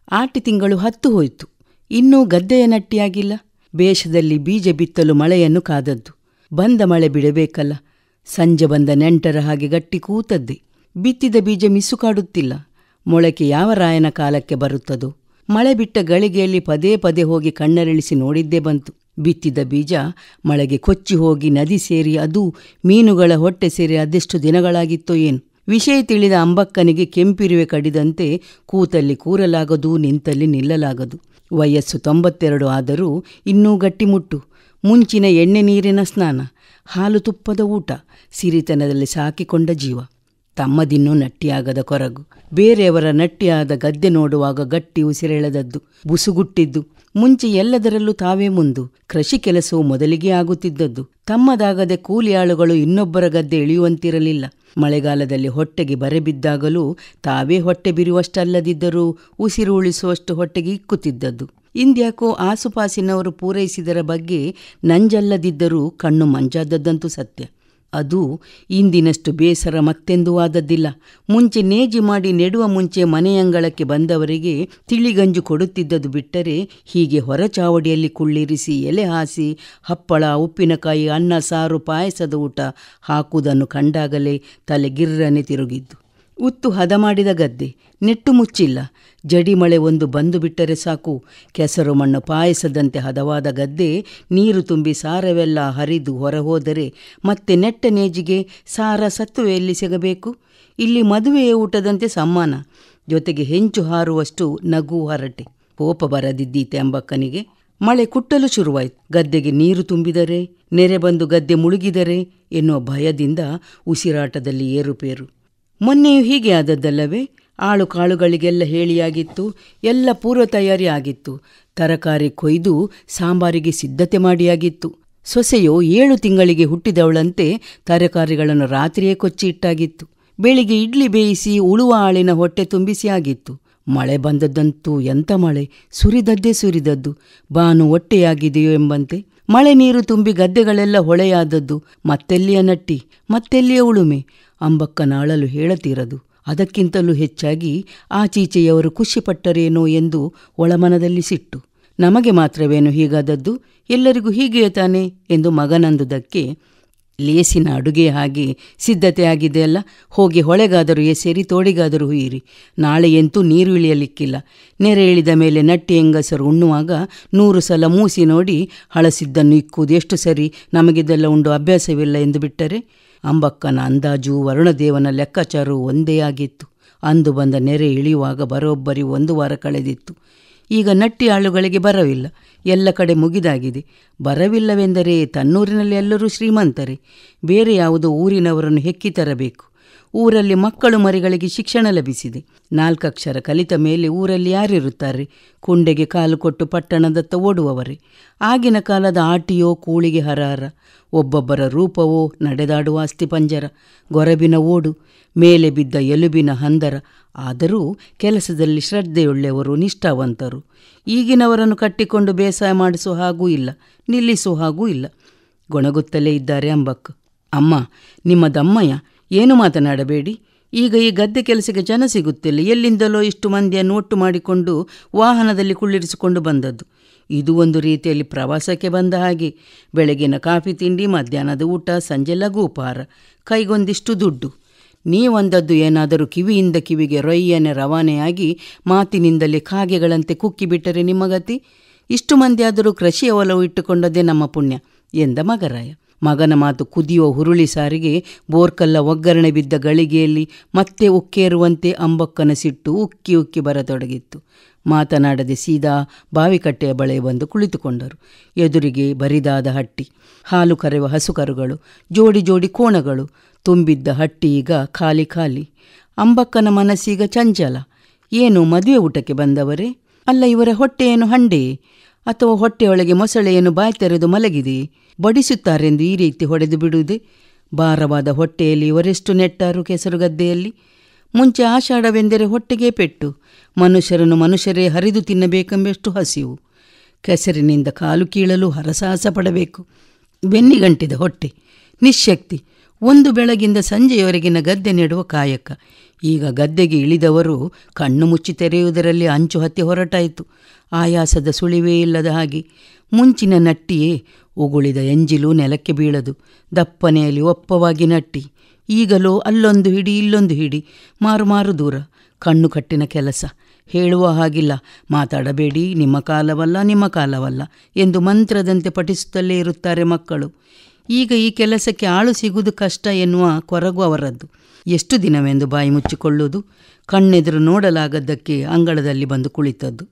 ಆಟಿ ತಿಂಗಳು 10 ಹೋಯಿತು. ಇನ್ನೂ ಗದ್ದೆಯ ನಟ್ಟಿಯಾಗಿಲ್ಲ. ಬೇಷದಲ್ಲಿ ಬೀಜ ಬಿತ್ತಲು ಮಳೆಯನ್ನು ಕಾದದ್ದು. ಬಂದ ಮಳೆ ಬಿಡಬೇಕಲ್ಲ. ಸಂಜೆ ಬಂದ ನೆಂಟರ ಹಾಗೆ ಗಟ್ಟಿ ಕೂತದ್ದೆ. ಬಿತ್ತಿದ ಬೀಜ ಮಿಸುಕಾಡುತ್ತಿಲ್ಲ. ಮೊಳಕೆ ಯಾವ ರಾಯನ ಕಾಲಕ್ಕೆ ಬರುತ್ತದೋ. ಮಳೆ ಬಿಟ್ಟ ಗಳಿಗೆಯಲ್ಲಿ ಪದೇ ಪದೇ ಹೋಗಿ ಕಣ್ಣರಳಿಸಿ ನೋಡಿದ್ದೇ ಬಂತು. ಬಿತ್ತಿದ ಬೀಜ ಮಳೆಗೆ ಕೊಚ್ಚಿ ಹೋಗಿ ನದಿ ಸೇರಿ ಅದು ಮೀನುಗಳ ಹೊಟ್ಟೆ ಸೇರಿ ಅದೆಷ್ಟು ದಿನಗಳಾಗಿತ್ತೋ ಏನು. ವಿಷಯ ತಿಳಿದ ಅಂಬಕ್ಕನಿಗೆ ಕೆಂಪಿರುವೆ ಕಡಿದಂತೆ ಕೂತಲ್ಲಿ ಕೂರಲಾಗದು, ನಿಂತಲ್ಲಿ ನಿಲ್ಲಲಾಗದು. ವಯಸ್ಸು 92 ಆದರೂ ಇನ್ನೂ ಗಟ್ಟಿಮುಟ್ಟು. ಮುಂಚಿನ ಎಣ್ಣೆ ನೀರಿನ ಸ್ನಾನ, ಹಾಲು ತುಪ್ಪದ ಊಟ, ಸಿರಿತನದಲ್ಲಿ ಸಾಕಿಕೊಂಡ ಜೀವ. ತಮ್ಮದಿನ್ನೂ ನಟ್ಟಿಯಾಗದ ಕೊರಗು. ಬೇರೆಯವರ ನಟ್ಟಿಯಾದ ಗದ್ದೆ ನೋಡುವಾಗ ಗಟ್ಟಿ ಉಸಿರೆಳೆದದ್ದು, ಬುಸುಗುಟ್ಟಿದ್ದು. ಮುಂಚೆ ಎಲ್ಲದರಲ್ಲೂ ತಾವೇ ಮುಂದು. ಕೃಷಿ ಕೆಲಸವು ಮೊದಲಿಗೆ ಆಗುತ್ತಿದ್ದದ್ದು. ತಮ್ಮದಾಗದೆ ಕೂಲಿ ಆಳುಗಳು ಇನ್ನೊಬ್ಬರ ಗದ್ದೆ ಇಳಿಯುವಂತಿರಲಿಲ್ಲ. ಮಳೆಗಾಲದಲ್ಲಿ ಹೊಟ್ಟೆಗೆ ಬರೆಬಿದ್ದಾಗಲೂ ತಾವೇ ಹೊಟ್ಟೆ ಬಿರುವಷ್ಟಲ್ಲದಿದ್ದರೂ ಉಸಿರು ಉಳಿಸುವಷ್ಟು ಹೊಟ್ಟೆಗೆ ಇಕ್ಕುತ್ತಿದ್ದದ್ದು. ಇಂದ್ಯಾಕೋ ಆಸುಪಾಸಿನವರು ಪೂರೈಸಿದರ ಬಗ್ಗೆ ನಂಜಲ್ಲದಿದ್ದರೂ ಕಣ್ಣು ಮಂಜಾದದ್ದಂತೂ ಸತ್ಯ. ಅದು ಇಂದಿನಷ್ಟು ಬೇಸರ ಮತ್ತೆಂದೂ ಆದದ್ದಿಲ್ಲ. ಮುಂಚೆ ನೇಜಿ ಮಾಡಿ ನೆಡುವ ಮುಂಚೆ ಮನೆಯಂಗಳಕ್ಕೆ ಬಂದವರಿಗೆ ತಿಳಿಗಂಜು ಕೊಡುತ್ತಿದ್ದದು ಬಿಟ್ಟರೆ, ಹೀಗೆ ಹೊರಚಾವಡಿಯಲ್ಲಿ ಕುಳ್ಳಿರಿಸಿ ಎಲೆ ಹಾಸಿ ಹಪ್ಪಳ, ಉಪ್ಪಿನಕಾಯಿ, ಅನ್ನ, ಸಾರು, ಪಾಯಸದ ಊಟ ಹಾಕುವುದನ್ನು ಕಂಡಾಗಲೇ ತಲೆ ಗಿರ್ರನೆ ತಿರುಗಿದ್ದು. ಉತ್ತು ಹದ ಮಾಡಿದ ಗದ್ದೆ, ನೆಟ್ಟು ಮುಚ್ಚಿಲ್ಲ. ಜಡಿ ಮಳೆ ಒಂದು ಬಂದು ಬಿಟ್ಟರೆ ಸಾಕು, ಕೆಸರು ಮಣ್ಣು ಪಾಯಸದಂತೆ ಹದವಾದ ಗದ್ದೆ ನೀರು ತುಂಬಿ ಸಾರವೆಲ್ಲ ಹರಿದು ಹೊರಹೋದರೆ ಮತ್ತೆ ನೆಟ್ಟ ನೇಜಿಗೆ ಸಾರ ಸತ್ವವೆಯಲ್ಲಿ ಸಿಗಬೇಕು? ಇಲ್ಲಿ ಮದುವೆಯ ಊಟದಂತೆ ಸಮ್ಮಾನ, ಜೊತೆಗೆ ಹೆಂಚು ಹಾರುವಷ್ಟು ನಗು ಹರಟೆ. ಕೋಪ ಬರದಿದ್ದೀತೆ ಅಂಬಕ್ಕನಿಗೆ. ಮಳೆ ಕುಟ್ಟಲು ಶುರುವಾಯಿತು. ಗದ್ದೆಗೆ ನೀರು ತುಂಬಿದರೆ, ನೆರೆ ಬಂದು ಗದ್ದೆ ಮುಳುಗಿದರೆ ಎನ್ನುವ ಭಯದಿಂದ ಉಸಿರಾಟದಲ್ಲಿ ಏರುಪೇರು. ಮೊನ್ನೆಯೂ ಹೀಗೆ ಆದದ್ದಲ್ಲವೇ? ಆಳು ಕಾಳುಗಳಿಗೆಲ್ಲ ಹೇಳಿಯಾಗಿತ್ತು. ಎಲ್ಲ ಪೂರ್ವ ತಯಾರಿ ಆಗಿತ್ತು. ತರಕಾರಿ ಕೊಯ್ದು ಸಾಂಬಾರಿಗೆ ಸಿದ್ಧತೆ ಮಾಡಿಯಾಗಿತ್ತು. ಸೊಸೆಯು 7 ತಿಂಗಳಿಗೆ ಹುಟ್ಟಿದವಳಂತೆ ತರಕಾರಿಗಳನ್ನು ರಾತ್ರಿಯೇ ಕೊಚ್ಚಿ ಇಟ್ಟಾಗಿತ್ತು. ಬೆಳಿಗ್ಗೆ ಇಡ್ಲಿ ಬೇಯಿಸಿ ಉಳುವ ಆಳಿನ ಹೊಟ್ಟೆ ತುಂಬಿಸಿ ಆಗಿತ್ತು. ಮಳೆ ಬಂದದ್ದಂತೂ ಎಂಥ ಮಳೆ! ಸುರಿದದ್ದೇ ಸುರಿದದ್ದು. ಬಾನು ಒಟ್ಟೆಯಾಗಿದೆಯೋ ಎಂಬಂತೆ. ಮಳೆ ನೀರು ತುಂಬಿ ಗದ್ದೆಗಳೆಲ್ಲ ಹೊಳೆಯಾದದ್ದು. ಮತ್ತೆಲ್ಲಿಯ ನಟ್ಟಿ, ಮತ್ತೆಲ್ಲಿಯ ಉಳುಮೆ? ಅಂಬಕ್ಕನಾಳಲು ಹೇಳತೀರದು. ಅದಕ್ಕಿಂತಲೂ ಹೆಚ್ಚಾಗಿ ಆಚೀಚೆಯವರು ಖುಷಿಪಟ್ಟರೇನೋ ಎಂದು ಒಳಮನದಲ್ಲಿ ಸಿಟ್ಟು. ನಮಗೆ ಮಾತ್ರವೇನು ಹೀಗಾದದ್ದು? ಎಲ್ಲರಿಗೂ ಹೀಗೆಯೇ ತಾನೆ ಎಂದು ಮಗನಂದುದಕ್ಕೆ, ಲೇಸಿನ ಅಡುಗೆ ಹಾಗೆ ಸಿದ್ಧತೆ ಆಗಿದೆಯಲ್ಲ, ಹೋಗಿ ಹೊಳೆಗಾದರೂ ಎಸೆರಿ, ತೋಡಿಗಾದರೂ ಹುಯಿರಿ. ನಾಳೆಯಂತೂ ನೀರು ಇಳಿಯಲಿಕ್ಕಿಲ್ಲ. ನೆರೆ ಇಳಿದ ಮೇಲೆ ನಟ್ಟಿ ಹೆಂಗಸರು ಉಣ್ಣುವಾಗ 100 ಸಲ ಮೂಸಿ ನೋಡಿ ಹಳಸಿದ್ದನ್ನು ಇಕ್ಕುವುದು ಎಷ್ಟು ಸರಿ, ನಮಗಿದೆಲ್ಲ ಉಂಡು ಅಭ್ಯಾಸವಿಲ್ಲ ಎಂದು ಬಿಟ್ಟರೆ. ಅಂಬಕ್ಕನ ಅಂದಾಜು ವರುಣದೇವನ ಲೆಕ್ಕಾಚಾರವು ಒಂದೇ ಆಗಿತ್ತು. ಅಂದು ಬಂದ ನೆರೆ ಇಳಿಯುವಾಗ ಬರೋಬ್ಬರಿ 1 ವಾರ ಕಳೆದಿತ್ತು. ಈಗ ನಟ್ಟಿ ಆಳುಗಳಿಗೆ ಬರವಿಲ್ಲ. ಎಲ್ಲ ಕಡೆ ಮುಗಿದಾಗಿದೆ. ಬರವಿಲ್ಲವೆಂದರೆ ತನ್ನೂರಿನಲ್ಲಿ ಎಲ್ಲರೂ ಶ್ರೀಮಂತರೇ. ಬೇರೆ ಯಾವುದೋ ಊರಿನವರನ್ನು ಹೆಕ್ಕಿ ತರಬೇಕು. ಊರಲ್ಲಿ ಮಕ್ಕಳು ಮರಿಗಳಿಗೆ ಶಿಕ್ಷಣ ಲಭಿಸಿದೆ. 4 ಅಕ್ಷರ ಕಲಿತ ಮೇಲೆ ಊರಲ್ಲಿ ಯಾರಿರುತ್ತಾರೆ? ಕುಂಡೆಗೆ ಕಾಲು ಕೊಟ್ಟು ಪಟ್ಟಣದತ್ತ ಓಡುವವರೇ. ಆಗಿನ ಕಾಲದ ಆಟಿಯೋ ಕೂಳಿಗೆ ಹರಹರ. ಒಬ್ಬೊಬ್ಬರ ರೂಪವೋ ನಡೆದಾಡುವ ಅಸ್ಥಿಪಂಜರ, ಗೊರಬಿನ ಓಡು, ಮೇಲೆ ಬಿದ್ದ ಎಲುಬಿನ ಹಂದರ. ಆದರೂ ಕೆಲಸದಲ್ಲಿ ಶ್ರದ್ಧೆಯುಳ್ಳೆವರು, ನಿಷ್ಠಾವಂತರು. ಈಗಿನವರನ್ನು ಕಟ್ಟಿಕೊಂಡು ಬೇಸಾಯ ಮಾಡಿಸೋ ಹಾಗೂ ಇಲ್ಲ, ನಿಲ್ಲಿಸೋ ಹಾಗೂ ಇಲ್ಲ. ಗೊಣಗುತ್ತಲೇ ಇದ್ದಾರೆ ಅಂಬಕ್ಕ. ಅಮ್ಮ, ನಿಮ್ಮದಮ್ಮಯ್ಯ, ಏನು ಮಾತನಾಡಬೇಡಿ. ಈಗ ಈ ಗದ್ದೆ ಕೆಲಸಕ್ಕೆ ಜನ ಸಿಗುತ್ತಿಲ್ಲ. ಎಲ್ಲಿಂದಲೋ ಇಷ್ಟು ಮಂದಿಯನ್ನು ಒಟ್ಟು ಮಾಡಿಕೊಂಡು ವಾಹನದಲ್ಲಿ ಕುಳ್ಳಿರಿಸಿಕೊಂಡು ಬಂದದ್ದು. ಇದು ಒಂದು ರೀತಿಯಲ್ಲಿ ಪ್ರವಾಸಕ್ಕೆ ಬಂದ ಹಾಗೆ. ಬೆಳಗಿನ ಕಾಫಿ ತಿಂಡಿ, ಮಧ್ಯಾಹ್ನದ ಊಟ, ಸಂಜೆ ಲಘು ಉಪಹಾರ, ಕೈಗೊಂದಿಷ್ಟು ದುಡ್ಡು. ನೀವಂದದ್ದು ಏನಾದರೂ ಕಿವಿಯಿಂದ ಕಿವಿಗೆ ರೊಯ್ಯನೆ ರವಾನೆಯಾಗಿ ಮಾತಿನಿಂದಲೇ ಕಾಗೆಗಳಂತೆ ಕುಕ್ಕಿಬಿಟ್ಟರೆ ನಿಮ್ಮ ಗತಿ. ಇಷ್ಟು ಮಂದಿ ಆದರೂ ಕೃಷಿಯ ಒಲವು ಇಟ್ಟುಕೊಂಡದೇ ನಮ್ಮ ಪುಣ್ಯ ಎಂದ ಮಗರಾಯ. ಮಗನ ಮಾತು ಕುದಿಯುವ ಹುರುಳಿ ಸಾರಿಗೆ ಬೋರ್ಕಲ್ಲ ಒಗ್ಗರಣೆ ಬಿದ್ದ ಗಳಿಗೆಯಲ್ಲಿ ಮತ್ತೆ ಉಕ್ಕೇರುವಂತೆ ಅಂಬಕ್ಕನ ಸಿಟ್ಟು ಉಕ್ಕಿ ಉಕ್ಕಿ ಬರತೊಡಗಿತ್ತು. ಮಾತನಾಡದೆ ಸೀದಾ ಬಾವಿಕಟ್ಟೆಯ ಬಳಿ ಬಂದು ಕುಳಿತುಕೊಂಡರು. ಎದುರಿಗೆ ಬರಿದಾದ ಹಟ್ಟಿ, ಹಾಲು ಕರೆಯುವ ಹಸುಕರುಗಳು, ಜೋಡಿ ಜೋಡಿ ಕೋಣಗಳು. ತುಂಬಿದ್ದ ಹಟ್ಟಿ ಈಗ ಖಾಲಿ ಖಾಲಿ. ಅಂಬಕ್ಕನ ಮನಸ್ಸೀಗ ಚಂಚಲ. ಏನು ಮದುವೆ ಊಟಕ್ಕೆ ಬಂದವರೇ? ಅಲ್ಲ, ಇವರ ಹೊಟ್ಟೆಯೇನು ಹಂಡೆಯೇ? ಅಥವಾ ಹೊಟ್ಟೆಯೊಳಗೆ ಮೊಸಳೆಯನ್ನು ಬಾಯಿ ತೆರೆದು ಮಲಗಿದೆಯೇ? ಬಡಿಸುತ್ತಾರೆಂದು ಈ ರೀತಿ ಹೊಡೆದು ಬಿಡುವುದೇ? ಭಾರವಾದ ಹೊಟ್ಟೆಯಲ್ಲಿ ಇವರೆಷ್ಟು ನೆಟ್ಟಾರು ಕೆಸರುಗದ್ದೆಯಲ್ಲಿ. ಮುಂಚೆ ಆಷಾಢವೆಂದರೆ ಹೊಟ್ಟೆಗೆ ಪೆಟ್ಟು. ಮನುಷ್ಯರನ್ನು ಮನುಷ್ಯರೇ ಹರಿದು ತಿನ್ನಬೇಕೆಂಬೆಷ್ಟು ಹಸಿವು. ಕೆಸರಿನಿಂದ ಕಾಲು ಕೀಳಲು ಹರಸಾಹಸ ಪಡಬೇಕು. ಬೆನ್ನಿಗಂಟಿದ ಹೊಟ್ಟೆ, ನಿಶ್ಶಕ್ತಿ. ಒಂದು ಬೆಳಗಿಂದ ಸಂಜೆಯವರೆಗಿನ ಗದ್ದೆ ನೆಡುವ ಕಾಯಕ. ಈಗ ಗದ್ದೆಗೆ ಇಳಿದವರು ಕಣ್ಣು ಮುಚ್ಚಿ ತೆರೆಯುವುದರಲ್ಲಿ ಅಂಚು ಹತ್ತಿ ಹೊರಟಾಯಿತು. ಆಯಾಸದ ಸುಳಿವೇ ಇಲ್ಲದ ಹಾಗೆ. ಮುಂಚಿನ ನಟ್ಟಿಯೇ ಉಗುಳಿದ ಎಂಜಿಲು ನೆಲಕ್ಕೆ ಬೀಳದು. ದಪ್ಪನೆಯಲ್ಲಿ ಒಪ್ಪವಾಗಿ ನಟ್ಟಿ. ಈಗಲೂ ಅಲ್ಲೊಂದು ಹಿಡಿ ಇಲ್ಲೊಂದು ಹಿಡಿ, ಮಾರು ದೂರ. ಕಣ್ಣು ಕಟ್ಟಿನ ಕೆಲಸ. ಹೇಳುವ ಹಾಗಿಲ್ಲ, ಮಾತಾಡಬೇಡಿ, ನಿಮ್ಮ ಕಾಲವಲ್ಲ ಎಂದು ಮಂತ್ರದಂತೆ ಪಠಿಸುತ್ತಲೇ ಇರುತ್ತಾರೆ ಮಕ್ಕಳು. ಈಗ ಈ ಕೆಲಸಕ್ಕೆ ಆಳು ಸಿಗುವುದು ಕಷ್ಟ ಎನ್ನುವ ಕೊರಗು ಅವರದ್ದು. ಎಷ್ಟು ದಿನವೆಂದು ಬಾಯಿ ಮುಚ್ಚಿಕೊಳ್ಳುವುದು? ಕಣ್ಣೆದುರು ನೋಡಲಾಗದ್ದಕ್ಕೆ ಅಂಗಳದಲ್ಲಿ ಬಂದು ಕುಳಿತದ್ದು.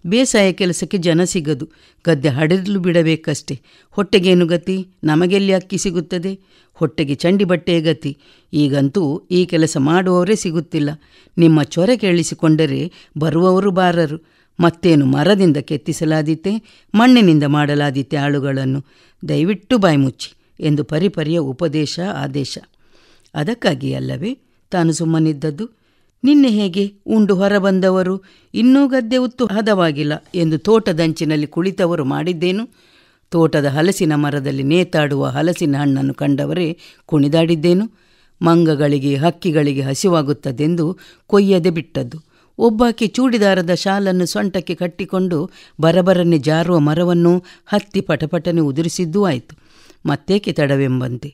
ಬೇಸಾಯ ಕೆಲಸಕ್ಕೆ ಜನ ಸಿಗದು, ಗದ್ದೆ ಹಡಿರಲು ಬಿಡಬೇಕಷ್ಟೆ. ಹೊಟ್ಟೆಗೇನು ಗತಿ? ನಮಗೆಲ್ಲಿ ಅಕ್ಕಿ ಸಿಗುತ್ತದೆ? ಹೊಟ್ಟೆಗೆ ಚಂಡಿ ಬಟ್ಟೆಯ ಗತಿ. ಈಗಂತೂ ಈ ಕೆಲಸ ಮಾಡುವವರೇ ಸಿಗುತ್ತಿಲ್ಲ. ನಿಮ್ಮ ಚೊರೆ ಕೇಳಿಸಿಕೊಂಡರೆ ಬರುವವರು ಬಾರರು. ಮತ್ತೇನು ಮರದಿಂದ ಕೆತ್ತಿಸಲಾದೀತೆ, ಮಣ್ಣಿನಿಂದ ಮಾಡಲಾದೀತೆ ಆಳುಗಳನ್ನು? ದಯವಿಟ್ಟು ಬಾಯಿ ಮುಚ್ಚಿ ಎಂದು ಪರಿಪರಿಯ ಉಪದೇಶ ಆದೇಶ. ಅದಕ್ಕಾಗಿ ಅಲ್ಲವೇ ತಾನು ಸುಮ್ಮನಿದ್ದದ್ದು. ನಿನ್ನೆ ಹೇಗೆ ಉಂಡು ಹೊರಬಂದವರು ಇನ್ನೂ ಗದ್ದೆ ಉತ್ತು ಹದವಾಗಿಲ್ಲ ಎಂದು ತೋಟದಂಚಿನಲ್ಲಿ ಕುಳಿತವರು ಮಾಡಿದ್ದೇನು? ತೋಟದ ಹಲಸಿನ ಮರದಲ್ಲಿ ನೇತಾಡುವ ಹಲಸಿನ ಹಣ್ಣನ್ನು ಕಂಡವರೇ ಕುಣಿದಾಡಿದ್ದೇನು? ಮಂಗಗಳಿಗೆ ಹಕ್ಕಿಗಳಿಗೆ ಹಸಿವಾಗುತ್ತದೆಂದು ಕೊಯ್ಯದೆ ಬಿಟ್ಟದ್ದು. ಒಬ್ಬಾಕೆ ಚೂಡಿದಾರದ ಶಾಲನ್ನು ಸೊಂಟಕ್ಕೆ ಕಟ್ಟಿಕೊಂಡು ಬರಬರನೆ ಜಾರುವ ಮರವನ್ನು ಹತ್ತಿ ಪಟಪಟನೆ ಉದುರಿಸಿದ್ದೂ ಆಯಿತು. ಮತ್ತೇಕೆ ತಡವೆಂಬಂತೆ.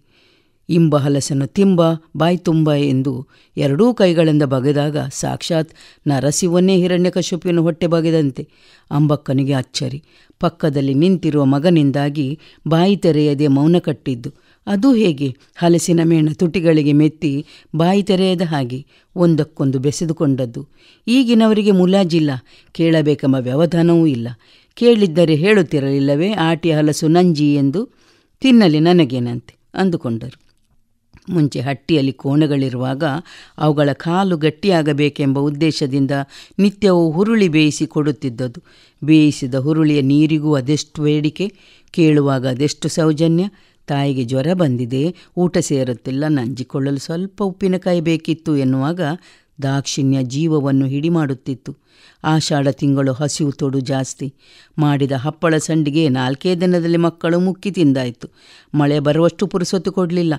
ಇಂಬ ಹಲಸನ್ನು ತಿಂಬ ಬಾಯಿ ತುಂಬ ಎಂದು ಎರಡೂ ಕೈಗಳಿಂದ ಬಗೆದಾಗ ಸಾಕ್ಷಾತ್ ನರಸಿಂಹನೇ ಹಿರಣ್ಯಕಶಿಪುವಿನ ಹೊಟ್ಟೆ ಬಗೆದಂತೆ. ಅಂಬಕ್ಕನಿಗೆ ಅಚ್ಚರಿ. ಪಕ್ಕದಲ್ಲಿ ನಿಂತಿರುವ ಮಗನಿಂದಾಗಿ ಬಾಯಿ ತೆರೆಯದೆ ಮೌನ ಕಟ್ಟಿದ್ದು. ಅದು ಹೇಗೆ? ಹಲಸಿನ ಮೇಣ ತುಟಿಗಳಿಗೆ ಮೆತ್ತಿ ಬಾಯಿ ತೆರೆಯದ ಹಾಗೆ ಒಂದಕ್ಕೊಂದು ಬೆಸೆದುಕೊಂಡದ್ದು. ಈಗಿನವರಿಗೆ ಮುಲಾಜಿಲ್ಲ, ಕೇಳಬೇಕೆಂಬ ವ್ಯವಧಾನವೂ ಇಲ್ಲ. ಕೇಳಿದ್ದರೆ ಹೇಳುತ್ತಿರಲಿಲ್ಲವೇ ಆಟಿ ಹಲಸು ನಂಜಿ ಎಂದು? ತಿನ್ನಲಿ ನನಗೇನಂತೆ ಅಂದುಕೊಂಡರು. ಮುಂಚೆ ಹಟ್ಟಿಯಲ್ಲಿ ಕೋಣಗಳಿರುವಾಗ ಅವುಗಳ ಕಾಲು ಗಟ್ಟಿಯಾಗಬೇಕೆಂಬ ಉದ್ದೇಶದಿಂದ ನಿತ್ಯವೂ ಹುರುಳಿ ಬೇಯಿಸಿ ಕೊಡುತ್ತಿದ್ದದು. ಬೇಯಿಸಿದ ಹುರುಳಿಯ ನೀರಿಗೂ ಅದೆಷ್ಟು ಬೇಡಿಕೆ, ಕೇಳುವಾಗ ಅದೆಷ್ಟು ಸೌಜನ್ಯ. ತಾಯಿಗೆ ಜ್ವರ ಬಂದಿದೆ, ಊಟ ಸೇರುತ್ತಿಲ್ಲ, ನಂಜಿಕೊಳ್ಳಲು ಸ್ವಲ್ಪ ಉಪ್ಪಿನಕಾಯಿ ಬೇಕಿತ್ತು ಎನ್ನುವಾಗ ದಾಕ್ಷಿಣ್ಯ ಜೀವವನ್ನು ಹಿಡಿ ಮಾಡುತ್ತಿತ್ತು. ಆಷಾಢ ತಿಂಗಳು ಹಸಿವು ತೊಡು ಜಾಸ್ತಿ. ಮಾಡಿದ ಹಪ್ಪಳ ಸಂಡಿಗೆ 4 ದಿನದಲ್ಲಿ ಮಕ್ಕಳು ಮುಕ್ಕಿ ತಿಂದಾಯಿತು. ಮಳೆ ಬರುವಷ್ಟು ಪುರುಸೊತ್ತು ಕೊಡಲಿಲ್ಲ.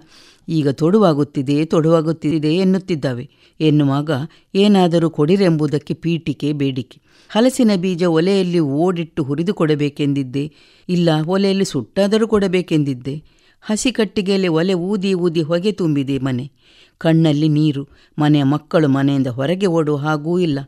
ಈಗ ತೊಡುವಾಗುತ್ತಿದೆ ಎನ್ನುತ್ತಿದ್ದಾವೆ. ಎನ್ನುವಾಗ ಏನಾದರೂ ಕೊಡಿರೆಂಬುದಕ್ಕೆ ಪೀಟಿಕೆ ಬೇಡಿಕೆ. ಹಲಸಿನ ಬೀಜ ಒಲೆಯಲ್ಲಿ ಓಡಿಟ್ಟು ಹುರಿದು ಕೊಡಬೇಕೆಂದಿದ್ದೆ, ಇಲ್ಲ ಒಲೆಯಲ್ಲಿ ಸುಟ್ಟಾದರೂ ಕೊಡಬೇಕೆಂದಿದ್ದೆ. ಹಸಿ ಕಟ್ಟಿಗೆಯಲ್ಲಿ ಒಲೆ ಊದಿ ಹೊಗೆ ತುಂಬಿದೆ ಮನೆ. ಕಣ್ಣಲ್ಲಿ ನೀರು. ಮನೆಯ ಮಕ್ಕಳು ಮನೆಯಿಂದ ಹೊರಗೆ ಓಡುವ ಹಾಗೂ ಇಲ್ಲ.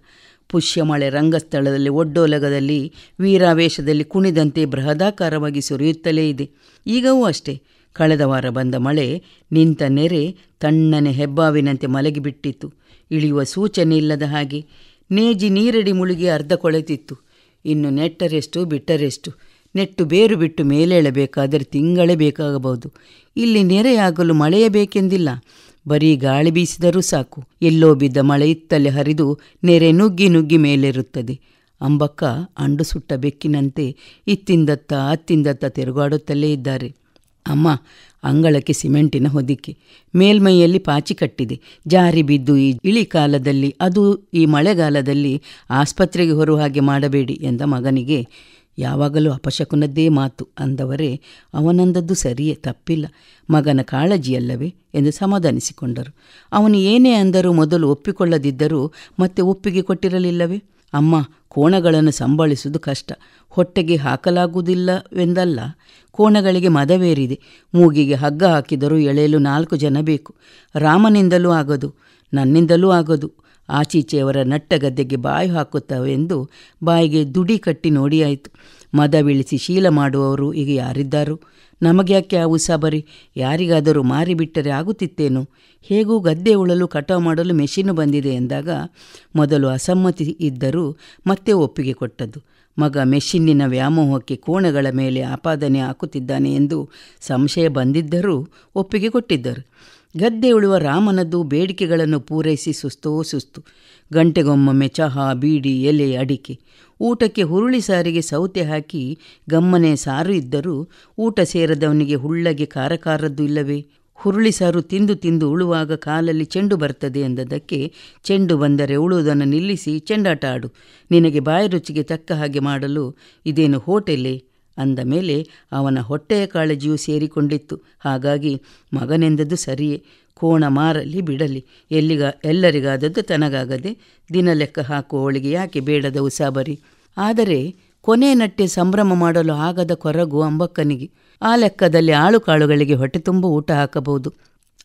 ಪುಷ್ಯಮಳೆ ರಂಗಸ್ಥಳದಲ್ಲಿ ಒಡ್ಡೋಲಗದಲ್ಲಿ ವೀರಾವೇಶದಲ್ಲಿ ಕುಣಿದಂತೆ ಬೃಹದಾಕಾರವಾಗಿ ಸುರಿಯುತ್ತಲೇ ಇದೆ. ಈಗವೂ ಅಷ್ಟೇ. ಕಳೆದ ವಾರ ಬಂದ ಮಳೆ ನಿಂತ ನೆರೆ ತಣ್ಣನೆ ಹೆಬ್ಬಾವಿನಂತೆ ಮಲಗಿಬಿಟ್ಟಿತ್ತು. ಇಳಿಯುವ ಸೂಚನೆ ಇಲ್ಲದ ಹಾಗೆ. ನೇಜಿ ನೀರಡಿ ಮುಳುಗಿ ಅರ್ಧ ಕೊಳೆತಿತ್ತು. ಇನ್ನು ನೆಟ್ಟರೆಷ್ಟು ಬಿಟ್ಟರೆಷ್ಟು. ನೆಟ್ಟು ಬೇರು ಬಿಟ್ಟು ಮೇಲೇಳಬೇಕಾದರೆ ತಿಂಗಳೇ ಬೇಕಾಗಬಹುದು. ಇಲ್ಲಿ ನೆರೆಯಾಗಲು ಮಳೆಯೇ ಬೇಕೆಂದಿಲ್ಲ. ಬರೀ ಗಾಳಿ ಬೀಸಿದರೂ ಸಾಕು. ಎಲ್ಲೋ ಬಿದ್ದ ಮಳೆ ಇತ್ತಲ್ಲಿ ಹರಿದು ನೆರೆ ನುಗ್ಗಿ ಮೇಲೇರುತ್ತದೆ. ಅಂಬಕ್ಕ ಅಂಡು ಸುಟ್ಟ ಬೆಕ್ಕಿನಂತೆ ಅತ್ತಿಂದತ್ತ ತಿರುಗಾಡುತ್ತಲೇ ಇದ್ದಾರೆ. ಅಮ್ಮ, ಅಂಗಳಕ್ಕೆ ಸಿಮೆಂಟಿನ ಹೊದಿಕೆ, ಮೇಲ್ಮೈಯಲ್ಲಿ ಪಾಚಿ ಕಟ್ಟಿದೆ. ಜಾರಿ ಬಿದ್ದು ಈ ಇಳಿಕಾಲದಲ್ಲಿ, ಅದು ಈ ಮಳೆಗಾಲದಲ್ಲಿ ಆಸ್ಪತ್ರೆಗೆ ಹೊರುವ ಹಾಗೆ ಮಾಡಬೇಡಿ ಎಂದ ಮಗನಿಗೆ ಯಾವಾಗಲೂ ಅಪಶಕುನದ್ದೇ ಮಾತು ಅಂದವರೇ ಅವನಂದದ್ದು ಸರಿಯೇ, ತಪ್ಪಿಲ್ಲ. ಮಗನ ಕಾಳಜಿಯಲ್ಲವೇ ಎಂದು ಸಮಾಧಾನಿಸಿಕೊಂಡರು. ಅವನು ಏನೇ ಅಂದರೂ ಮೊದಲು ಒಪ್ಪಿಕೊಳ್ಳದಿದ್ದರೂ ಮತ್ತೆ ಒಪ್ಪಿಗೆ ಕೊಟ್ಟಿರಲಿಲ್ಲವೇ? ಅಮ್ಮ, ಕೋಣಗಳನ್ನು ಸಂಭಾಳಿಸುವುದು ಕಷ್ಟ. ಹೊಟ್ಟೆಗೆ ಹಾಕಲಾಗುವುದಿಲ್ಲವೆಂದಲ್ಲ, ಕೋಣಗಳಿಗೆ ಮದವೇರಿದೆ. ಮೂಗಿಗೆ ಹಗ್ಗ ಹಾಕಿದರೂ ಎಳೆಯಲು 4 ಜನ ಬೇಕು. ರಾಮನಿಂದಲೂ ಆಗದು, ನನ್ನಿಂದಲೂ ಆಗದು. ಆಚೀಚೆಯವರ ನಟ್ಟಗದ್ದೆಗೆ ಬಾಯಿ ಹಾಕುತ್ತವೆಂದು ಬಾಯಿಗೆ ದುಡಿ ಕಟ್ಟಿ ನೋಡಿಯಾಯಿತು. ಮದ ಬೀಳಿಸಿ ಶೀಲ ಮಾಡುವವರು ಈಗ ಯಾರಿದ್ದಾರು? ನಮಗೆ ಯಾಕೆ ಆ ಉಸಾಬರಿ? ಯಾರಿಗಾದರೂ ಮಾರಿಬಿಟ್ಟರೆ ಆಗುತ್ತಿತ್ತೇನು? ಹೇಗೂ ಗದ್ದೆ ಉಳಲು ಕಟಾವು ಮಾಡಲು ಮೆಷಿನು ಬಂದಿದೆ ಎಂದಾಗ ಮೊದಲು ಅಸಮ್ಮತಿ ಇದ್ದರೂ ಮತ್ತೆ ಒಪ್ಪಿಗೆ ಕೊಟ್ಟದ್ದು. ಮಗ ಮೆಷಿನ್ನಿನ ವ್ಯಾಮೋಹಕ್ಕೆ ಕೋಣಗಳ ಮೇಲೆ ಆಪಾದನೆ ಹಾಕುತ್ತಿದ್ದಾನೆ ಎಂದು ಸಂಶಯ ಬಂದಿದ್ದರೂ ಒಪ್ಪಿಗೆ ಕೊಟ್ಟಿದ್ದರು. ಗದ್ದೆ ಉಳುವ ರಾಮನದ್ದು ಬೇಡಿಕೆಗಳನ್ನು ಪೂರೈಸಿ ಸುಸ್ತು. ಗಂಟೆಗೊಮ್ಮೊಮ್ಮೆ ಚಹಾ, ಬೀಡಿ, ಎಲೆ, ಅಡಿಕೆ. ಊಟಕ್ಕೆ ಹುರುಳಿ ಸಾರಿಗೆ ಸೌತೆ ಹಾಕಿ ಗಮ್ಮನೆ ಸಾರು ಇದ್ದರೂ ಊಟ ಸೇರದವನಿಗೆ ಹುಳ್ಳಗೆ ಖಾರದ್ದು ಇಲ್ಲವೇ? ಹುರುಳಿ ಸಾರು ತಿಂದು ಉಳುವಾಗ ಕಾಲಲ್ಲಿ ಚೆಂಡು ಬರ್ತದೆ ಎಂದದಕ್ಕೆ ಚೆಂಡು ಬಂದರೆ ಉಳುವುದನ್ನು ನಿಲ್ಲಿಸಿ ಚೆಂಡಾಟ ಆಡು. ನಿನಗೆ ಬಾಯಿ ರುಚಿಗೆ ತಕ್ಕ ಹಾಗೆ ಮಾಡಲು ಇದೇನು ಹೋಟೆಲೇ? ಅಂದ ಮೇಲೆ ಅವನ ಹೊಟ್ಟೆಯ ಕಾಳಜಿಯೂ ಸೇರಿಕೊಂಡಿತ್ತು. ಹಾಗಾಗಿ ಮಗನೆಂದದ್ದು ಸರಿಯೇ, ಕೋಣ ಮಾರಲಿ ಬಿಡಲಿ, ಎಲ್ಲರಿಗಾದದ್ದು ತನಗಾಗದೆ ದಿನ ಲೆಕ್ಕ ಹಾಕುವವಳಿಗೆ ಯಾಕೆ ಬೇಡದ ಉಸಾಬರಿ. ಆದರೆ ಕೊನೆ ನಟ್ಟೆ ಸಂಭ್ರಮ ಮಾಡಲು ಆಗದ ಕೊರಗು ಅಂಬಕ್ಕನಿಗೆ. ಆ ಲೆಕ್ಕದಲ್ಲಿ ಆಳುಕಾಳುಗಳಿಗೆ ಹೊಟ್ಟೆ ತುಂಬ ಊಟ ಹಾಕಬಹುದು.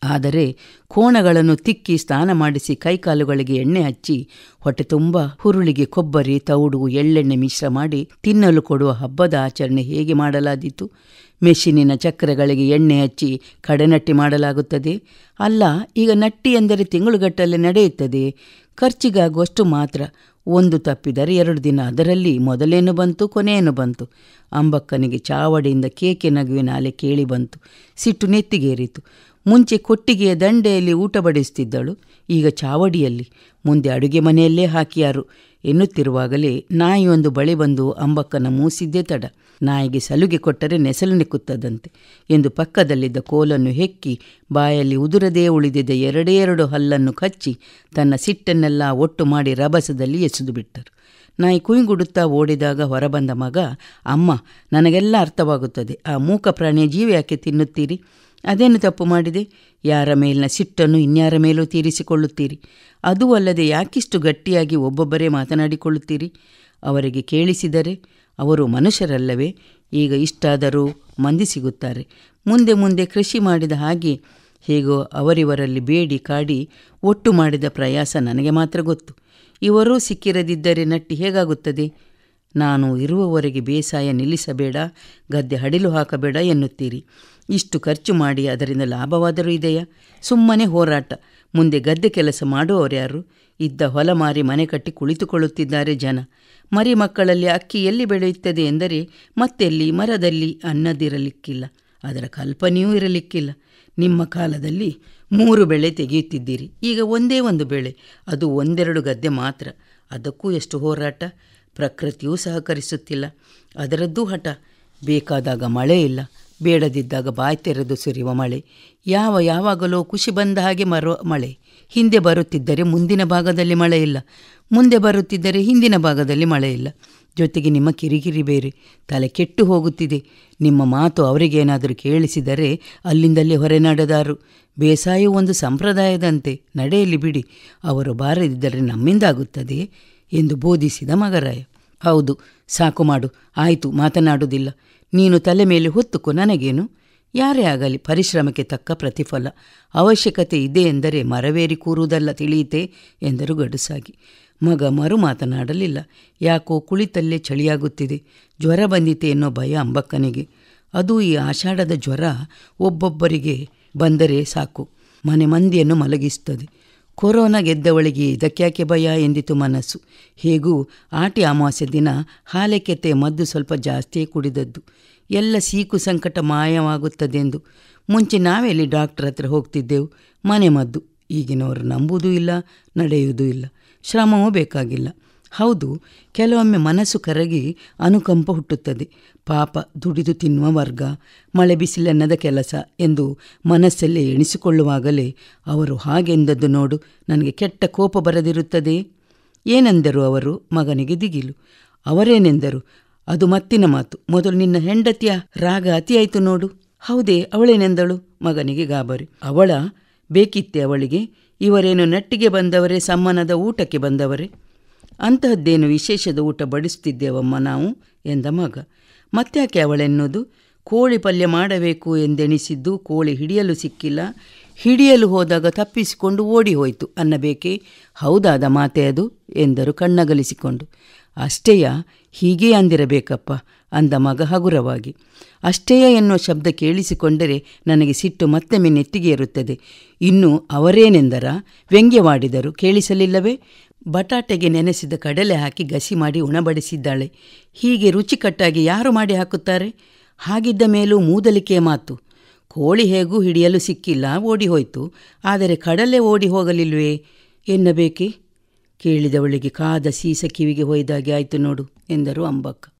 ಆದರೆ ಕೋಣಗಳನ್ನು ತಿಕ್ಕಿ ಸ್ನಾನ ಮಾಡಿಸಿ ಕೈಕಾಲುಗಳಿಗೆ ಎಣ್ಣೆ ಹಚ್ಚಿ ಹೊಟ್ಟೆ ತುಂಬ ಹುರುಳಿಗೆ ಕೊಬ್ಬರಿ, ತೌಡು, ಎಳ್ಳೆಣ್ಣೆ ಮಿಶ್ರ ಮಾಡಿ ತಿನ್ನಲು ಕೊಡುವ ಹಬ್ಬದ ಆಚರಣೆ ಹೇಗೆ ಮಾಡಲಾದೀತು? ಮೆಷಿನಿನ ಚಕ್ರಗಳಿಗೆ ಎಣ್ಣೆ ಹಚ್ಚಿ ಕಡೆನಟ್ಟಿ ಮಾಡಲಾಗುತ್ತದೆ. ಅಲ್ಲ, ಈಗ ನಟ್ಟಿ ಎಂದರೆ ತಿಂಗಳುಗಟ್ಟಲೆ ನಡೆಯುತ್ತದೆ. ಖರ್ಚಿಗಾಗುವಷ್ಟು ಮಾತ್ರ. ಒಂದು ತಪ್ಪಿದರೆ 2 ದಿನ, ಅದರಲ್ಲಿ ಮೊದಲೇನು ಬಂತು ಕೊನೆಯೇನು ಬಂತು. ಅಂಬಕ್ಕನಿಗೆ ಚಾವಡಿಯಿಂದ ಕೇಕೆ ನಗುವಿನ ಅಲೆ ಕೇಳಿ ಬಂತು. ಸಿಟ್ಟು ನೆತ್ತಿಗೇರಿತು. ಮುಂಚೆ ಕೊಟ್ಟಿಗೆಯ ದಂಡೆಯಲ್ಲಿ ಊಟ ಬಡಿಸ್ತಿದ್ದಳು, ಈಗ ಚಾವಡಿಯಲ್ಲಿ, ಮುಂದೆ ಅಡುಗೆ ಮನೆಯಲ್ಲೇ ಹಾಕಿಯಾರು ಎನ್ನುತ್ತಿರುವಾಗಲೇ ನಾಯಿಯೊಂದು ಬಳಿ ಬಂದು ಅಂಬಕ್ಕನ ಮೂಸಿದ್ದೇ ತಡ. ನಾಯಿಗೆ ಸಲುಗೆ ಕೊಟ್ಟರೆ ನೆಸಲು ನೆಕ್ಕುತ್ತದಂತೆ ಎಂದು ಪಕ್ಕದಲ್ಲಿದ್ದ ಕೋಲನ್ನು ಹೆಕ್ಕಿ ಬಾಯಲ್ಲಿ ಉದುರದೇ ಉಳಿದಿದ್ದ 2 ಹಲ್ಲನ್ನು ಕಚ್ಚಿ ತನ್ನ ಸಿಟ್ಟನ್ನೆಲ್ಲ ಒಟ್ಟು ಮಾಡಿ ರಭಸದಲ್ಲಿ ಎಸೆದು ಬಿಟ್ಟರು. ನಾಯಿ ಕುಯ್ಗುಡುತ್ತಾ ಓಡಿದಾಗ ಹೊರಬಂದ ಮಗ, ಅಮ್ಮ, ನನಗೆಲ್ಲ ಅರ್ಥವಾಗುತ್ತದೆ. ಆ ಮೂಕ ಪ್ರಾಣಿಯ ಜೀವ ಯಾಕೆ ತಿನ್ನುತ್ತೀರಿ? ಅದೇನು ತಪ್ಪು ಮಾಡಿದೆ? ಯಾರ ಮೇಲಿನ ಸಿಟ್ಟನ್ನು ಇನ್ಯಾರ ಮೇಲೂ ತೀರಿಸಿಕೊಳ್ಳುತ್ತೀರಿ? ಅದೂ ಅಲ್ಲದೆ ಯಾಕಿಷ್ಟು ಗಟ್ಟಿಯಾಗಿ ಒಬ್ಬೊಬ್ಬರೇ ಮಾತನಾಡಿಕೊಳ್ಳುತ್ತೀರಿ? ಅವರಿಗೆ ಕೇಳಿಸಿದರೆ ಅವರು ಮನುಷ್ಯರಲ್ಲವೇ? ಈಗ ಇಷ್ಟಾದರೂ ಮಂದಿ ಸಿಗುತ್ತಾರೆ. ಮುಂದೆ ಮುಂದೆ ಕೃಷಿ ಮಾಡಿದ ಹಾಗೆ ಹೇಗೋ ಅವರಿವರಲ್ಲಿ ಬೇಡಿ ಕಾಡಿ ಒಟ್ಟು ಮಾಡಿದ ಪ್ರಯಾಸ ನನಗೆ ಮಾತ್ರ ಗೊತ್ತು. ಇವರೂ ಸಿಕ್ಕಿರದಿದ್ದರೆ ನಟ್ಟಿ ಹೇಗಾಗುತ್ತದೆ? ನಾನು ಇರುವವರೆಗೆ ಬೇಸಾಯ ನಿಲ್ಲಿಸಬೇಡ, ಗದ್ದೆ ಹಡಿಲು ಹಾಕಬೇಡ ಎನ್ನುತ್ತೀರಿ. ಇಷ್ಟು ಖರ್ಚು ಮಾಡಿ ಅದರಿಂದ ಲಾಭವಾದರೂ ಇದೆಯಾ? ಸುಮ್ಮನೆ ಹೋರಾಟ. ಮುಂದೆ ಗದ್ದೆ ಕೆಲಸ ಮಾಡುವವರ್ಯಾರು? ಇದ್ದ ಹೊಲ ಮಾರಿ ಮನೆ ಕಟ್ಟಿ ಕುಳಿತುಕೊಳ್ಳುತ್ತಿದ್ದಾರೆ ಜನ. ಮರಿ ಮಕ್ಕಳಲ್ಲಿ ಅಕ್ಕಿ ಎಲ್ಲಿ ಬೆಳೆಯುತ್ತದೆ ಎಂದರೆ ಮತ್ತೆಲ್ಲಿ? ಮರದಲ್ಲಿ. ಅನ್ನದಿರಲಿಕ್ಕಿಲ್ಲ, ಅದರ ಕಲ್ಪನೆಯೂ ಇರಲಿಕ್ಕಿಲ್ಲ. ನಿಮ್ಮ ಕಾಲದಲ್ಲಿ 3 ಬೆಳೆ ತೆಗೆಯುತ್ತಿದ್ದೀರಿ, ಈಗ ಒಂದೇ ಒಂದು ಬೆಳೆ, ಅದು 1-2 ಗದ್ದೆ ಮಾತ್ರ. ಅದಕ್ಕೂ ಎಷ್ಟು ಹೋರಾಟ. ಪ್ರಕೃತಿಯೂ ಸಹಕರಿಸುತ್ತಿಲ್ಲ, ಅದರದ್ದೂ ಹಠ. ಬೇಕಾದಾಗ ಮಳೆ ಇಲ್ಲ, ಬೇಡದಿದ್ದಾಗ ಬಾಯಿ ತೆರೆದು ಸುರಿಯುವ ಮಳೆ. ಯಾವಾಗಲೋ ಖುಷಿ ಬಂದ ಹಾಗೆ ಮಳೆ. ಹಿಂದೆ ಬರುತ್ತಿದ್ದರೆ ಮುಂದಿನ ಭಾಗದಲ್ಲಿ ಮಳೆ ಇಲ್ಲ, ಮುಂದೆ ಬರುತ್ತಿದ್ದರೆ ಹಿಂದಿನ ಭಾಗದಲ್ಲಿ ಮಳೆ ಇಲ್ಲ. ಜೊತೆಗೆ ನಿಮ್ಮ ಕಿರಿಕಿರಿ ಬೇರೆ. ತಲೆ ಕೆಟ್ಟು ಹೋಗುತ್ತಿದೆ. ನಿಮ್ಮ ಮಾತು ಅವರಿಗೇನಾದರೂ ಕೇಳಿಸಿದರೆ ಅಲ್ಲಿಂದಲೇ ಹೊರೆ ನಡೆದಾರು. ಬೇಸಾಯವು ಒಂದು ಸಂಪ್ರದಾಯದಂತೆ, ನಡೆಯಲಿ ಬಿಡಿ, ಅವರು ಬಾರದಿದ್ದರೆ ನಮ್ಮಿಂದಾಗುತ್ತದೆ ಎಂದು ಬೋಧಿಸಿದ ಮಗರಾಯ. ಹೌದು, ಸಾಕು ಮಾಡು, ಆಯಿತು, ಮಾತನಾಡುವುದಿಲ್ಲ. ನೀನು ತಲೆ ಮೇಲೆ ಹೊತ್ತುಕೋ, ನನಗೇನು? ಯಾರೇ ಆಗಲಿ ಪರಿಶ್ರಮಕ್ಕೆ ತಕ್ಕ ಪ್ರತಿಫಲ. ಅವಶ್ಯಕತೆ ಇದೆ ಎಂದರೆ ಮರವೇರಿ ಕೂರುವುದಲ್ಲ, ತಿಳಿಯಿತೆ ಎಂದರು ಗಡುಸಾಗಿ. ಮಗ ಮರು ಮಾತನಾಡಲಿಲ್ಲ. ಯಾಕೋ ಕುಳಿತಲ್ಲೇ ಚಳಿಯಾಗುತ್ತಿದೆ. ಜ್ವರ ಬಂದಿತೆ ಎನ್ನೋ ಭಯ ಅಂಬಕ್ಕನಿಗೆ. ಅದು ಈ ಆಷಾಢದ ಜ್ವರ ಒಬ್ಬೊಬ್ಬರಿಗೆ ಬಂದರೆ ಸಾಕು, ಮನೆ ಮಂದಿಯನ್ನು ಮಲಗಿಸುತ್ತದೆ. ಕೊರೋನಾ ಗೆದ್ದವಳಿಗೆ ಇದಕ್ಯಾಕೆ ಭಯ ಎಂದಿತು ಮನಸ್ಸು. ಹೇಗೂ ಆಟಿ ಅಮಾವಾಸ್ಯೆ ದಿನ ಹಾಲೆಕೆತ್ತೆ ಮದ್ದು ಸ್ವಲ್ಪ ಜಾಸ್ತಿಯೇ ಕುಡಿದದ್ದು. ಎಲ್ಲ ಸೀಕು ಸಂಕಟ ಮಾಯವಾಗುತ್ತದೆಂದು. ಮುಂಚೆ ನಾವೆಲ್ಲಿ ಡಾಕ್ಟರ್ ಹತ್ರ ಹೋಗ್ತಿದ್ದೆವು? ಮನೆ ಮದ್ದು. ಈಗಿನವರು ನಂಬುವುದೂ ಇಲ್ಲ, ನಡೆಯುವುದೂ ಇಲ್ಲ, ಶ್ರಮವೂ ಬೇಕಾಗಿಲ್ಲ. ಹೌದು, ಕೆಲವೊಮ್ಮೆ ಮನಸ್ಸು ಕರಗಿ ಅನುಕಂಪ ಹುಟ್ಟುತ್ತದೆ. ಪಾಪ, ದುಡಿದು ತಿನ್ನುವ ವರ್ಗ, ಮಳೆ ಬಿಸಿಲೆನ್ನದ ಕೆಲಸ ಎಂದು ಮನಸ್ಸಲ್ಲೇ ಎಣಿಸಿಕೊಳ್ಳುವಾಗಲೇ ಅವರು ಹಾಗೆಂದದ್ದು ನೋಡು, ನನಗೆ ಕೆಟ್ಟ ಕೋಪ ಬರದಿರುತ್ತದೆ. ಏನೆಂದರು ಅವರು? ಮಗನಿಗೆ ದಿಗಿಲು. ಅವರೇನೆಂದರು? ಅದು ಮತ್ತಿನ ಮಾತು. ಮೊದಲು ನಿನ್ನ ಹೆಂಡತಿಯ ರಾಗ ಅತಿಯಾಯಿತು ನೋಡು. ಹೌದೇ, ಅವಳೇನೆಂದಳು? ಮಗನಿಗೆ ಗಾಬರಿ. ಅವಳ ಬೇಕಿತ್ತೆ ಅವಳಿಗೆ? ಇವರೇನು ನಟ್ಟಿಗೆ ಬಂದವರೇ, ಸಮ್ಮನದ ಊಟಕ್ಕೆ ಬಂದವರೇ? ಅಂತಹದ್ದೇನು ವಿಶೇಷದ ಊಟ ಬಡಿಸುತ್ತಿದ್ದೇವಮ್ಮ ನಾವು ಎಂದ ಮಗ. ಮತ್ತ್ಯಾಕೆ ಅವಳೆನ್ನೋದು? ಕೋಳಿ ಪಲ್ಯ ಮಾಡಬೇಕು ಎಂದೆಣಿಸಿದ್ದು ಕೋಳಿ ಹಿಡಿಯಲು ಸಿಕ್ಕಿಲ್ಲ, ಹಿಡಿಯಲು ಹೋದಾಗ ತಪ್ಪಿಸಿಕೊಂಡು ಓಡಿ ಹೋಯಿತು ಅನ್ನಬೇಕೇ? ಹೌದಾದ ಮಾತೆ ಅದು ಎಂದರು ಕಣ್ಣಗಲಿಸಿಕೊಂಡು. ಅಷ್ಟೇಯ, ಹೀಗೇ ಅಂದಿರಬೇಕಪ್ಪ ಅಂದ ಮಗ ಹಗುರವಾಗಿ. ಅಷ್ಟೇಯ ಎನ್ನುವ ಶಬ್ದ ಕೇಳಿಸಿಕೊಂಡರೆ ನನಗೆ ಸಿಟ್ಟು ಮತ್ತೊಮ್ಮೆ ನೆತ್ತಿಗೆ ಇರುತ್ತದೆ. ಇನ್ನು ಅವರೇನೆಂದರ? ವ್ಯಂಗ್ಯವಾಡಿದರು, ಕೇಳಿಸಲಿಲ್ಲವೇ? ಬಟಾಟೆಗೆ ನೆನೆಸಿದ ಕಡಲೆ ಹಾಕಿ ಗಸಿ ಮಾಡಿ ಉಣಬಡಿಸಿದ್ದಾಳೆ. ಹೀಗೆ ರುಚಿಕಟ್ಟಾಗಿ ಯಾರು ಮಾಡಿ ಹಾಕುತ್ತಾರೆ? ಹಾಗಿದ್ದ ಮೇಲೂ ಮೂದಲಿಕೆಯ ಮಾತು. ಕೋಳಿ ಹೇಗೂ ಹಿಡಿಯಲು ಸಿಕ್ಕಿಲ್ಲ, ಓಡಿ ಹೋಯಿತು. ಆದರೆ ಕಡಲೆ ಓಡಿ ಹೋಗಲಿಲ್ವೇ ಎನ್ನಬೇಕೆ? ಕೇಳಿದವಳಿಗೆ ಕಾದ ಸೀಸ ಕಿವಿಗೆ ಹೊಯ್ದಾಗೆ ಆಯಿತು ನೋಡು ಎಂದರು ಅಂಬಕ್ಕ.